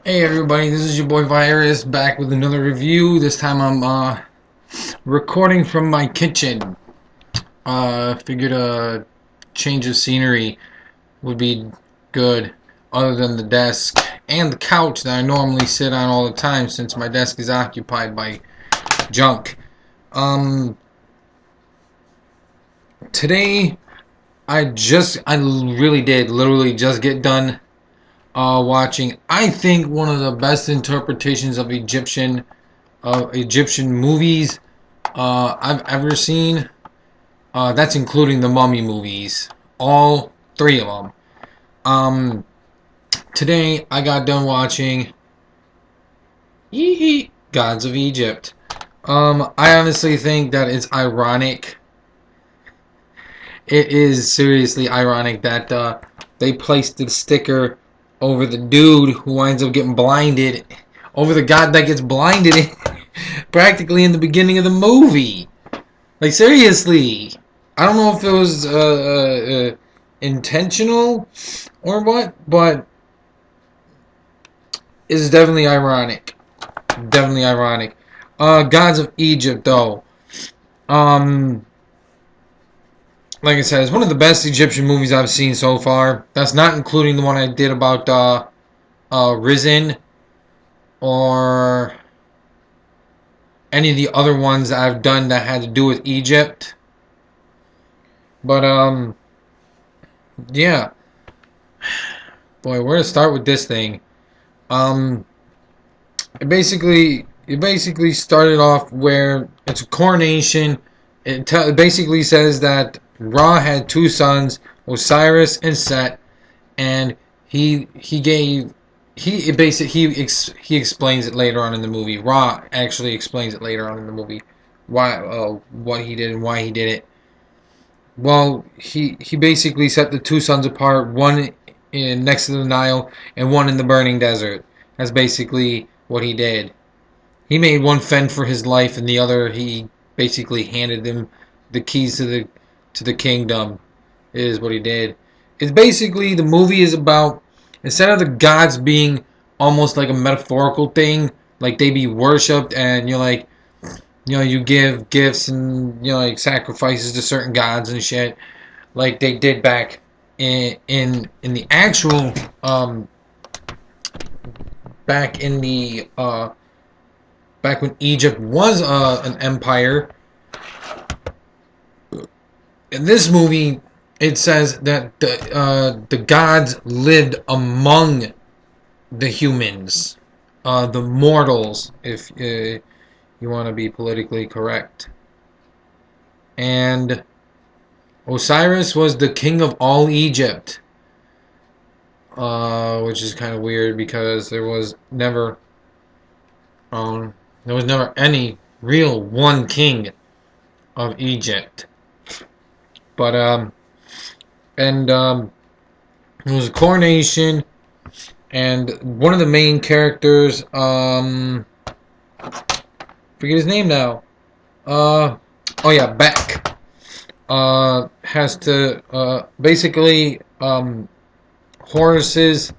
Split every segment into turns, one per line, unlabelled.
Hey everybody, this is your boy Virus back with another review. This time I'm recording from my kitchen. Figured a change of scenery would be good, other than the desk and the couch that I normally sit on all the time since my desk is occupied by junk. Today I really did literally just get done watching, I think, one of the best interpretations of Egyptian movies I've ever seen. That's including the Mummy movies, all three of them. Today I got done watching Gods of Egypt. I honestly think that it's ironic. It is seriously ironic that they placed the sticker over the dude who winds up getting blinded, over the god that gets blinded practically in the beginning of the movie. Like, seriously. I don't know if it was intentional or what, but it's definitely ironic. Definitely ironic. Gods of Egypt, though. Like I said, it's one of the best Egyptian movies I've seen so far. That's not including the one I did about Risen or any of the other ones that I've done that had to do with Egypt. But yeah. Boy, where to start with this thing? It basically started off where it's a coronation. It basically says that Ra had two sons, Osiris and Set, and he explains it later on in the movie. Ra actually explains it later on in the movie, why what he did and why he did it. Well, he basically set the two sons apart, one next to the Nile and one in the burning desert. That's basically what he did. He made one fend for his life, and the other he basically handed them the keys to the kingdom. Is what he did. It's basically, the movie is about, instead of the gods being almost like a metaphorical thing, like they be worshipped and you give gifts and like sacrifices to certain gods and shit, like they did back in the actual back in the back when Egypt was an empire. In this movie, it says that the gods lived among the humans, the mortals, if you want to be politically correct. And Osiris was the king of all Egypt, which is kind of weird because there was never any real one king of Egypt. But it was a coronation, and one of the main characters, forget his name now. Oh yeah, Beck. Has to basically Horus's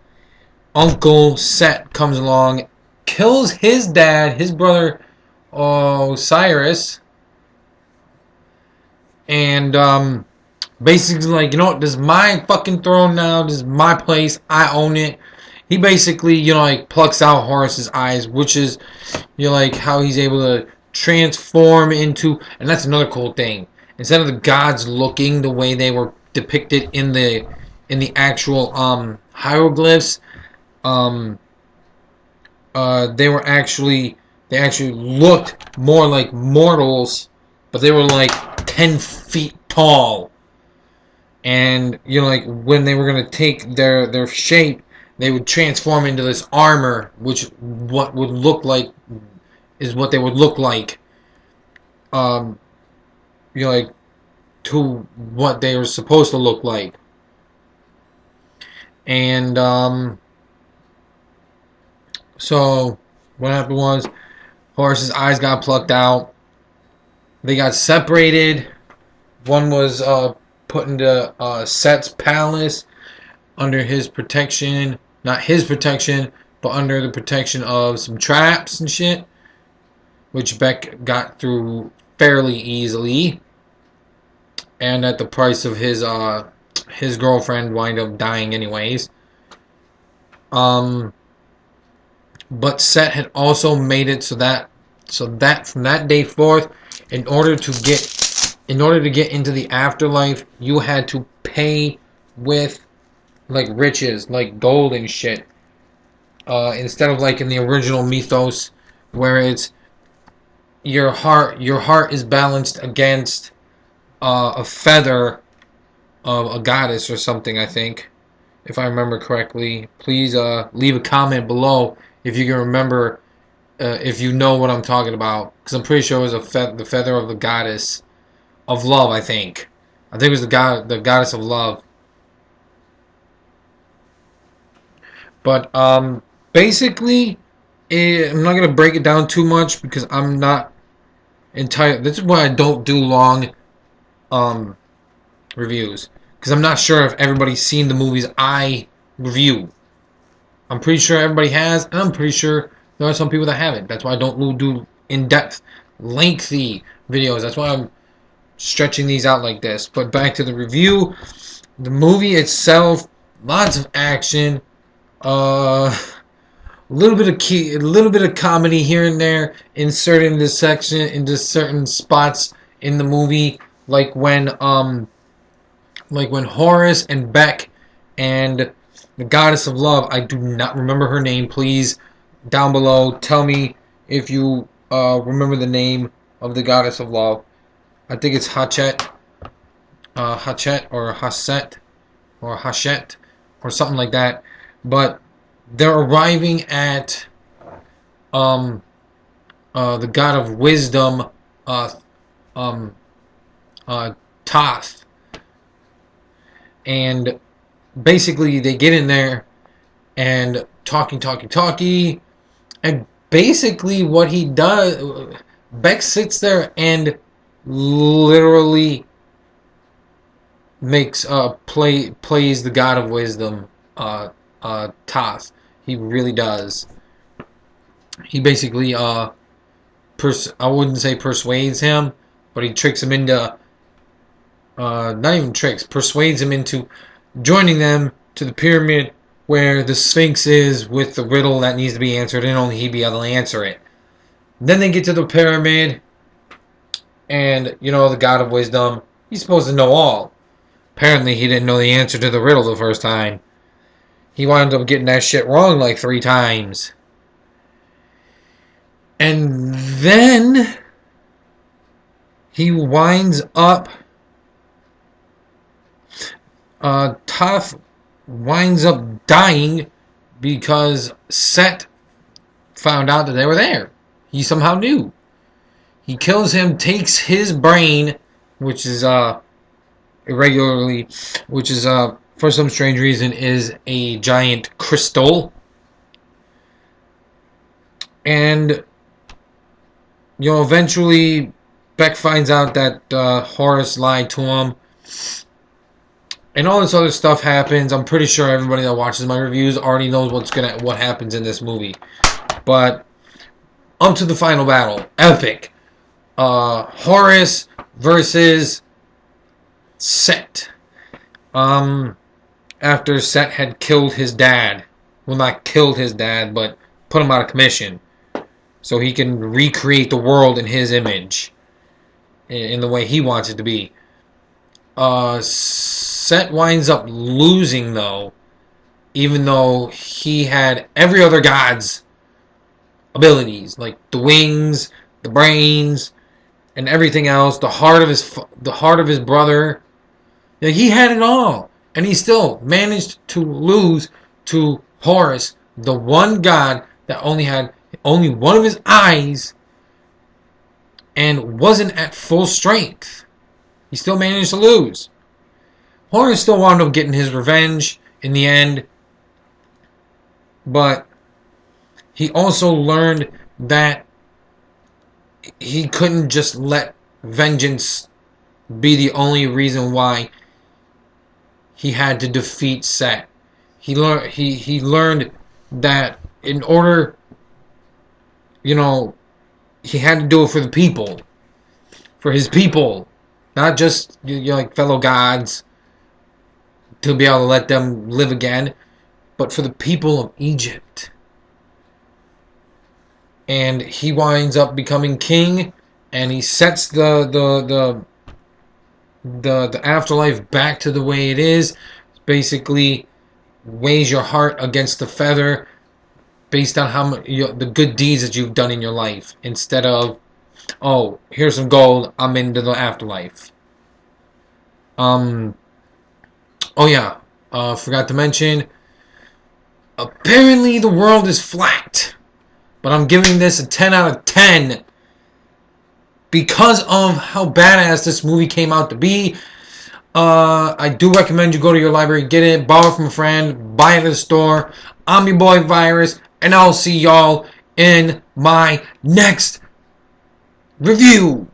uncle Set comes along, kills his dad, his brother Osiris, and basically, like, this is my fucking throne now. This is my place. I own it. He basically, like, plucks out Horus's eyes, which is, like, how he's able to transform into. And that's another cool thing. Instead of the gods looking the way they were depicted in the actual hieroglyphs, they actually looked more like mortals, but they were like 10 feet tall. And like, when they were gonna take their shape, they would transform into this armor, which is what they would look like. Like, to what they were supposed to look like. And so what happened was, Horus's eyes got plucked out. They got separated. One was put into Set's palace under his protection. Not his protection, but under the protection of some traps and shit, which Beck got through fairly easily, and at the price of his girlfriend wind up dying anyways. But Set had also made it so that from that day forth, in order to get into the afterlife, you had to pay with like riches, like gold and shit. Instead of like in the original mythos, where it's your heart is balanced against a feather of a goddess or something, I think, if I remember correctly. Please leave a comment below if you can remember, if you know what I'm talking about, because I'm pretty sure it was the feather of the goddess of love. I think it was the goddess of love. But basically, I'm not gonna break it down too much because I'm not entire. This is why I don't do long reviews, because I'm not sure if everybody's seen the movies I review. I'm pretty sure everybody has, and I'm pretty sure there are some people that haven't. That's why I don't do in-depth, lengthy videos. That's why I'm stretching these out like this. But back to the review. The movie itself, lots of action, a little bit of comedy here and there inserted into certain spots in the movie, like when Horace and Beck and the goddess of love, I do not remember her name. Please, down below, tell me if you remember the name of the goddess of love. I think it's Hachet, or Haset, or Hachet, or something like that. But they're arriving at the god of wisdom, Thoth, and basically they get in there and talking, and basically what he does, Beck sits there and literally makes plays the god of wisdom, Thoth. He really does. He basically I wouldn't say persuades him, but he tricks him into not even tricks, persuades him into joining them to the pyramid where the Sphinx is with the riddle that needs to be answered, and only he'd be able to answer it. Then they get to the pyramid, and the god of wisdom, he's supposed to know all. Apparently he didn't know the answer to the riddle the first time. He wound up getting that shit wrong like 3 times. And then he winds up Thoth winds up dying because Set found out that they were there. He somehow knew. He kills him, takes his brain, which is irregularly, which is for some strange reason is a giant crystal, and eventually Beck finds out that Horace lied to him. And all this other stuff happens. I'm pretty sure everybody that watches my reviews already knows what happens in this movie. But up to the final battle, epic. Horace versus Set. After Set had killed his dad, well, not killed his dad, but put him out of commission, so he can recreate the world in his image, in the way he wants it to be. Set winds up losing, though, even though he had every other god's abilities, like the wings, the brains, and everything else. The heart of his brother. He had it all, and he still managed to lose to Horus, the one god that only had one of his eyes and wasn't at full strength. He still managed to lose. Horus still wound up getting his revenge in the end, but he also learned that he couldn't just let vengeance be the only reason why he had to defeat Set. He learned that in order, you know, he had to do it for the people. For his people. Not just, like, fellow gods to be able to let them live again, but for the people of Egypt. And he winds up becoming king, and he sets the afterlife back to the way it is. Basically, weighs your heart against the feather based on how much, the good deeds that you've done in your life, instead of, oh, here's some gold, I'm into the afterlife. Oh yeah, forgot to mention, apparently the world is flat, but I'm giving this a 10 out of 10 because of how badass this movie came out to be. I do recommend you go to your library, get it, borrow it from a friend, buy it at the store. I'm your boy Virus, and I'll see y'all in my next review.